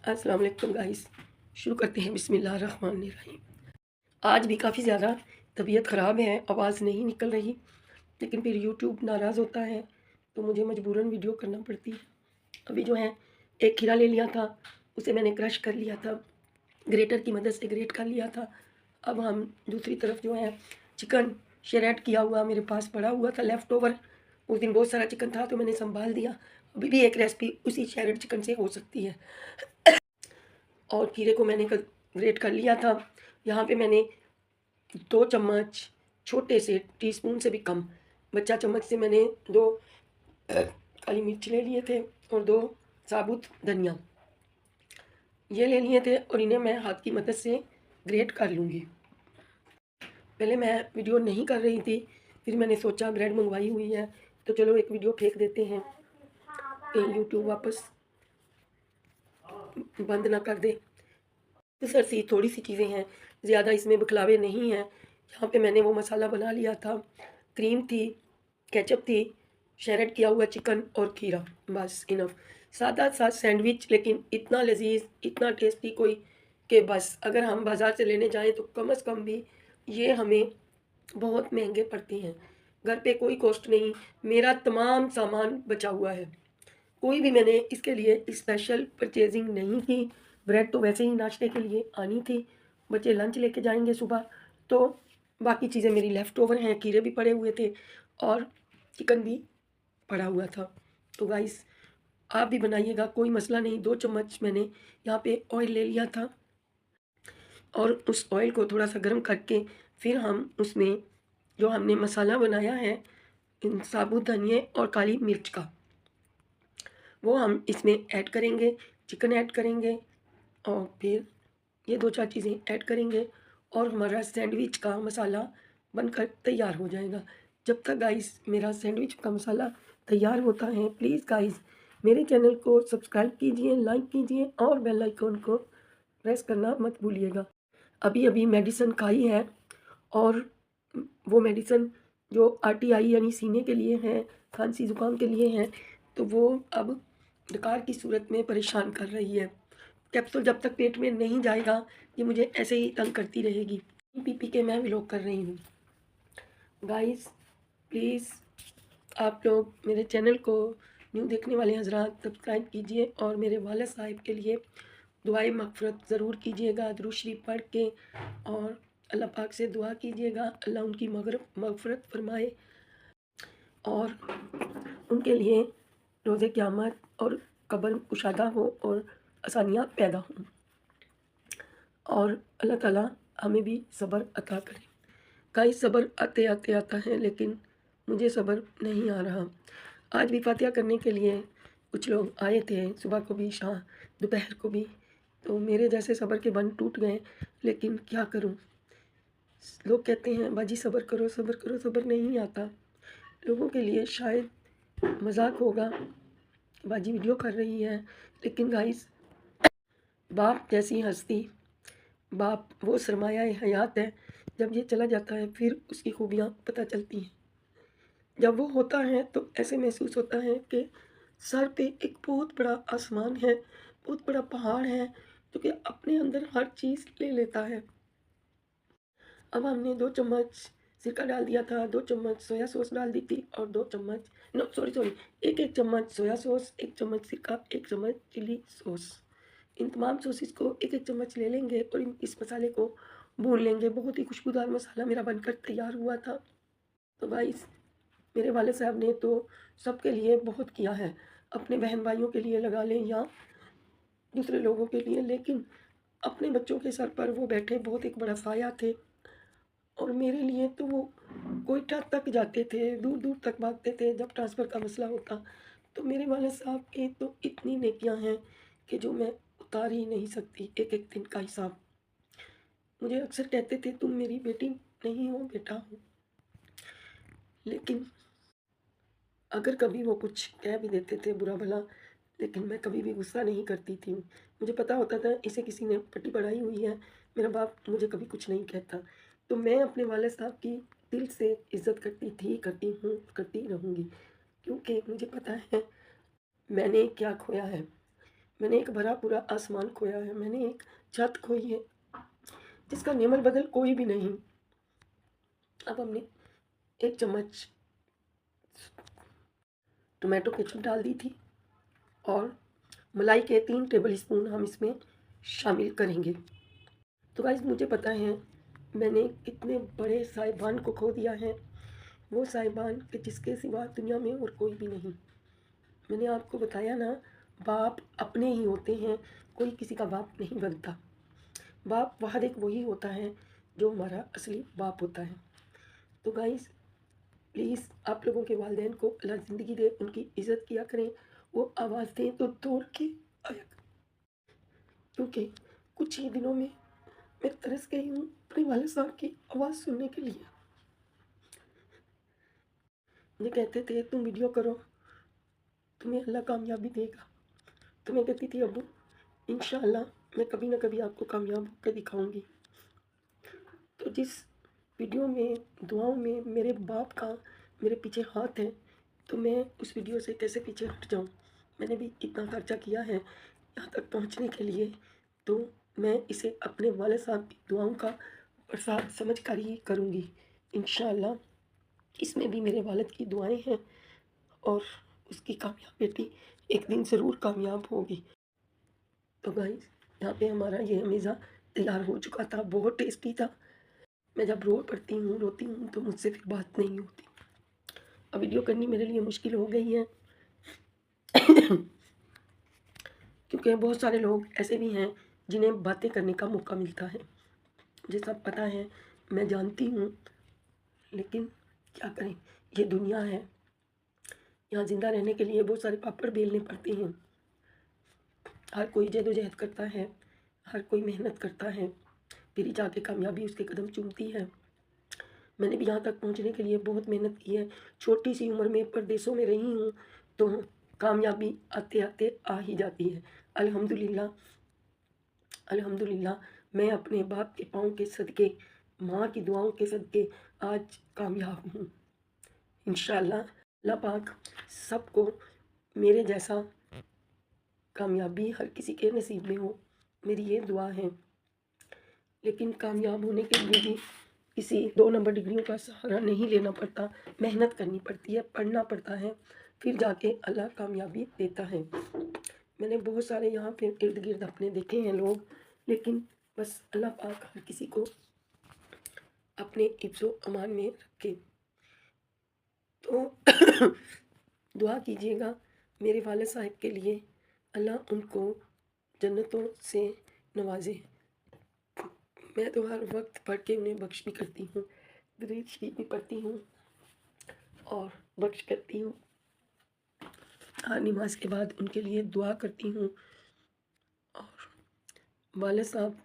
अस्सलाम वालेकुम गाइस। शुरू करते हैं बिस्मिल्लाहिर्रहमानिर्रहीम। आज भी काफ़ी ज़्यादा तबीयत ख़राब है, आवाज़ नहीं निकल रही, लेकिन फिर यूट्यूब नाराज़ होता है तो मुझे मजबूरन वीडियो करना पड़ती है। अभी जो है एक खीरा ले लिया था, उसे मैंने क्रश कर लिया था, ग्रेटर की मदद से ग्रेट कर लिया था। अब हम दूसरी तरफ जो है चिकन शेरेट किया हुआ मेरे पास पड़ा हुआ था लेफ़्ट ओवर। उस दिन बहुत सारा चिकन था तो मैंने सँभाल दिया। अभी भी एक रेसिपी उसी शेरेट चिकन से हो सकती है। और खीरे को मैंने ग्रेट कर लिया था। यहाँ पे मैंने 2 चम्मच छोटे से टीस्पून से भी कम बच्चा चम्मच से मैंने 2 काली मिर्च ले लिए थे और 2 साबुत धनिया ये ले लिए थे और इन्हें मैं हाथ की मदद से ग्रेट कर लूँगी। पहले मैं वीडियो नहीं कर रही थी, फिर मैंने सोचा ब्रेड मंगवाई हुई है तो चलो एक वीडियो फेंक देते हैं कहीं यूट्यूब वापस बंद ना कर दे। तो सर सी थोड़ी सी चीज़ें हैं, ज़्यादा इसमें बखलावे नहीं हैं। यहाँ पे मैंने वो मसाला बना लिया था, क्रीम थी, केचप थी, शेरेट किया हुआ चिकन और खीरा, बस इनफ। सादा सा सैंडविच लेकिन इतना लजीज इतना टेस्टी कोई कि बस अगर हम बाज़ार से लेने जाएँ तो कम से कम भी ये हमें बहुत महंगे पड़ते हैं। घर पे कोई कॉस्ट नहीं, मेरा तमाम सामान बचा हुआ है। कोई भी मैंने इसके लिए स्पेशल परचेजिंग नहीं की। ब्रेड तो वैसे ही नाश्ते के लिए आनी थी, बच्चे लंच लेके जाएंगे सुबह, तो बाकी चीज़ें मेरी लेफ़्ट ओवर हैं। खीरे भी पड़े हुए थे और चिकन भी पड़ा हुआ था। तो गाइस आप भी बनाइएगा, कोई मसला नहीं। 2 चम्मच मैंने यहाँ पे ऑयल ले लिया था और उस ऑयल को थोड़ा सा गर्म करके फिर हम उसमें जो हमने मसाला बनाया है इन साबुत धनिए और काली मिर्च का, वो हम इसमें ऐड करेंगे, चिकन ऐड करेंगे और फिर ये 2-4 चीज़ें ऐड करेंगे और हमारा सैंडविच का मसाला बनकर तैयार हो जाएगा। जब तक गाइस मेरा सैंडविच का मसाला तैयार होता है, प्लीज़ गाइस मेरे चैनल को सब्सक्राइब कीजिए, लाइक कीजिए और बेल आइकन को प्रेस करना मत भूलिएगा। अभी-अभी मेडिसिन खाई है और वो मेडिसिन जो आरटीआई यानी सीने के लिए है, खांसी ज़ुकाम के लिए है, तो वो अब डकार की सूरत में परेशान कर रही है। कैप्सूल जब तक पेट में नहीं जाएगा, ये मुझे ऐसे ही तंग करती रहेगी। पी के मैं व्लॉग कर रही हूँ। गाइस प्लीज़ आप लोग मेरे चैनल को न्यू देखने वाले हज़रात सब्सक्राइब कीजिए और मेरे वालिद साहिब के लिए दुआए मग़फ़िरत ज़रूर कीजिएगा, दुरूद शरीफ पढ़ के, और अल्लाह पाक से दुआ कीजिएगा अल्लाह उनकी मग़फ़िरत फरमाए और उनके लिए रोज़े क़यामत और कब्र कुशादा हो और आसानियाँ पैदा हों और अल्लाह ताला हमें भी सब्र अता करे। कई सब्र आते आते आता है लेकिन मुझे सब्र नहीं आ रहा। आज भी फ़ातिहा करने के लिए कुछ लोग आए थे, सुबह को भी शाम दोपहर को भी, तो मेरे जैसे सब्र के बंध टूट गए। लेकिन क्या करूं, लोग कहते हैं बाजी सब्र करो सब्र करो, सब्र नहीं आता। लोगों के लिए शायद मजाक होगा बाजी वीडियो कर रही है, लेकिन गाइस बाप जैसी हस्ती, बाप वो सरमाया हयात है, जब ये चला जाता है फिर उसकी खूबियाँ पता चलती हैं। जब वो होता है तो ऐसे महसूस होता है कि सर पे एक बहुत बड़ा आसमान है, बहुत बड़ा पहाड़ है जो कि अपने अंदर हर चीज़ ले लेता है। अब हमने 2 चम्मच सिरका डाल दिया था, 2 चम्मच सोया सॉस डाल दी थी और 2 चम्मच नो सॉरी 1-1 चम्मच सोया सॉस, 1 चम्मच सिरका, 1 चम्मच चिली सॉस। इन तमाम सॉसेस को 1-1 चम्मच ले लेंगे और इस मसाले को भून लेंगे। बहुत ही खुशबूदार मसाला मेरा बनकर तैयार हुआ था। तो गाइस मेरे वाले साहब ने तो सबके लिए बहुत किया है, अपने बहन भाइयों के लिए लगा लें या दूसरे लोगों के लिए, लेकिन अपने बच्चों के सर पर वो बैठे बहुत एक बड़ा साया थे। और मेरे लिए तो वो कोयटा तक जाते थे, दूर दूर तक भागते थे जब ट्रांसफ़र का मसला होता। तो मेरे वाले साहब की तो इतनी नेकियां हैं कि जो मैं उतार ही नहीं सकती एक एक दिन का हिसाब। मुझे अक्सर कहते थे तुम मेरी बेटी नहीं हो, बेटा हो, लेकिन अगर कभी वो कुछ कह भी देते थे बुरा भला, लेकिन मैं कभी भी गुस्सा नहीं करती थी। मुझे पता होता था इसे किसी ने पट्टी पढ़ाई हुई है, मेरा बाप मुझे कभी कुछ नहीं कहता। तो मैं अपने वाले साहब की दिल से इज़्ज़त करती थी, करती हूँ, करती रहूँगी, क्योंकि मुझे पता है मैंने क्या खोया है। मैंने एक भरा पूरा आसमान खोया है, मैंने एक छत खोई है जिसका नेमल बदल कोई भी नहीं। अब हमने 1 चम्मच टोमेटो केचप डाल दी थी और मलाई के 3 टेबल स्पून हम इसमें शामिल करेंगे। तो गाइस मुझे पता है मैंने कितने बड़े साहिबान को खो दिया है, वो साहिबान कि जिसके सिवा दुनिया में और कोई भी नहीं। मैंने आपको बताया ना, बाप अपने ही होते हैं, कोई किसी का बाप नहीं बनता। बाप वाहद एक वही होता है जो हमारा असली बाप होता है। तो गाइस प्लीज़ आप लोगों के वालिदैन को अल्लाह ज़िंदगी दे, उनकी इज़्ज़त किया करें, वो आवाज़ दें तो दौड़ के आया करें। क्योंकि कुछ ही दिनों में मैं तरस गई हूँ अपने वालिद साहब की आवाज़ सुनने के लिए। मुझे कहते थे तुम वीडियो करो, तुम्हें अल्लाह कामयाबी देगा। तो मैं कहती थी अब्बू इंशाअल्लाह मैं कभी ना कभी आपको कामयाब होकर दिखाऊंगी। तो जिस वीडियो में दुआओं में मेरे बाप का मेरे पीछे हाथ है, तो मैं उस वीडियो से कैसे पीछे हट जाऊं। मैंने भी इतना खर्चा किया है यहाँ तक पहुँचने के लिए, तो मैं इसे अपने वाले साहब की दुआओं का प्रसाद समझ कर ही करूँगी इंशाअल्लाह। इसमें भी मेरे वालिद की दुआएं हैं और उसकी कामयाब बेटी एक दिन ज़रूर कामयाब होगी। तो गाइस यहाँ पे हमारा ये हमेशा तैयार हो चुका था, बहुत टेस्टी था। मैं जब रो पड़ती हूँ रोती हूँ तो मुझसे फिर बात नहीं होती। अब वीडियो करनी मेरे लिए मुश्किल हो गई है क्योंकि बहुत सारे लोग ऐसे भी हैं जिन्हें बातें करने का मौका मिलता है। मुझे सब पता है, मैं जानती हूँ, लेकिन क्या करें, ये दुनिया है। यहाँ ज़िंदा रहने के लिए बहुत सारे पापड़ बेलने पड़ते हैं। हर कोई जद्दोजहद करता है, हर कोई मेहनत करता है, फिर ही जाके कामयाबी उसके कदम चूमती है। मैंने भी यहाँ तक पहुँचने के लिए बहुत मेहनत की है। छोटी सी उम्र में परदेसों में रही हूँ, तो कामयाबी आते आते आ ही जाती है। अल्हम्दुलिल्लाह अल्हम्दुलिल्लाह मैं अपने बाप के पाँव के सदके, माँ की दुआओं के सदके आज कामयाब हूँ। इंशाअल्लाह अल्लाह पाक सबको मेरे जैसा कामयाबी हर किसी के नसीब में हो, मेरी ये दुआ है। लेकिन कामयाब होने के लिए भी किसी 2 नंबर डिग्रियों का सहारा नहीं लेना पड़ता, मेहनत करनी पड़ती है, पढ़ना पड़ता है, फिर जाके अल्लाह कामयाबी देता है। मैंने बहुत सारे यहाँ पे इर्द गिर्द अपने देखे हैं लोग, लेकिन बस अल्लाह पाक हर किसी को अपने हिफ्ज़ व अमान में रखे। तो दुआ कीजिएगा मेरे वालिद साहब के लिए, अल्लाह उनको जन्नतों से नवाजे। मैं तो हर वक्त पढ़ के उन्हें बख्श भी करती हूँ, दरूद शरीफ भी पढ़ती हूँ और बख्श करती हूँ। हर नमाज के बाद उनके लिए दुआ करती हूँ। और वालिद साहब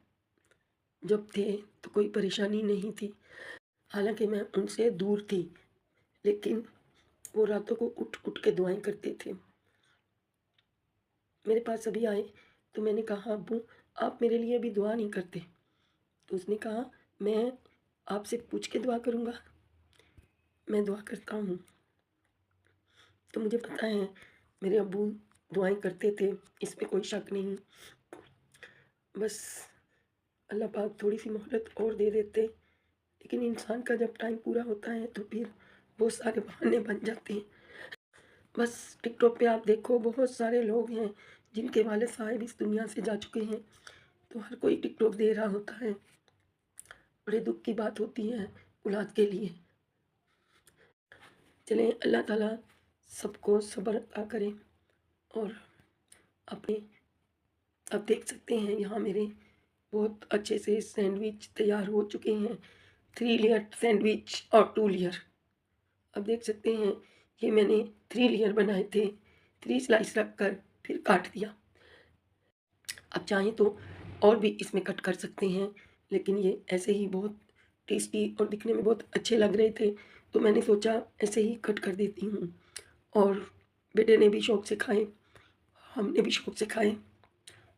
जब थे तो कोई परेशानी नहीं थी, हालांकि मैं उनसे दूर थी, लेकिन वो रातों को उठ उठ के दुआएं करते थे। मेरे पास सभी आए तो मैंने कहा अब्बू आप मेरे लिए अभी दुआ नहीं करते? तो उसने कहा मैं आपसे पूछ के दुआ करूँगा, मैं दुआ करता हूँ। तो मुझे पता है मेरे अब्बू दुआएं करते थे, इसमें कोई शक नहीं। बस अल्लाह पाक थोड़ी सी मोहलत और दे देते, लेकिन इंसान का जब टाइम पूरा होता है तो फिर बहुत सारे बहाने बन जाते हैं। बस टिकटॉक पे आप देखो बहुत सारे लोग हैं जिनके वालिद साहब इस दुनिया से जा चुके हैं, तो हर कोई टिकटॉक दे रहा होता है। बड़े दुख की बात होती है औलाद के लिए। चलें अल्लाह ताला सबको सब्र अता करें। और अपने अब देख सकते हैं यहाँ मेरे बहुत अच्छे से सैंडविच तैयार हो चुके हैं, 3 लेयर सैंडविच और 2 लेयर। अब देख सकते हैं ये मैंने 3 लेयर बनाए थे, 3 स्लाइस रख कर फिर काट दिया। अब चाहें तो और भी इसमें कट कर सकते हैं, लेकिन ये ऐसे ही बहुत टेस्टी और दिखने में बहुत अच्छे लग रहे थे, तो मैंने सोचा ऐसे ही कट कर देती हूँ। और बेटे ने भी शौक़ से खाए, हमने भी शौक़ से खाए,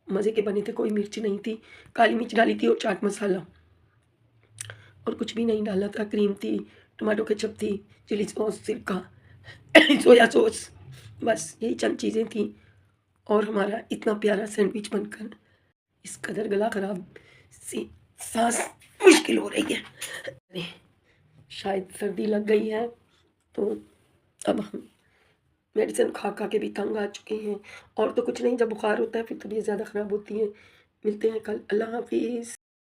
मज़े के बने थे। कोई मिर्च नहीं थी, काली मिर्च डाली थी और चाट मसाला, और कुछ भी नहीं डाला था। क्रीम थी, टमाटो केचप थी, चिली सॉस, सिरका, सोया सॉस, बस यही चंद चीज़ें थी। और हमारा इतना प्यारा सैंडविच बनकर इस कदर गला खराब सी सांस मुश्किल हो रही है। अरे, शायद सर्दी लग गई है, तो अब हम मेडिसिन खा खा के भी तंग आ चुके हैं। और तो कुछ नहीं, जब बुखार होता है फिर तबीयत ज़्यादा ख़राब होती है। मिलते हैं कल। अल्लाह हाफिज़।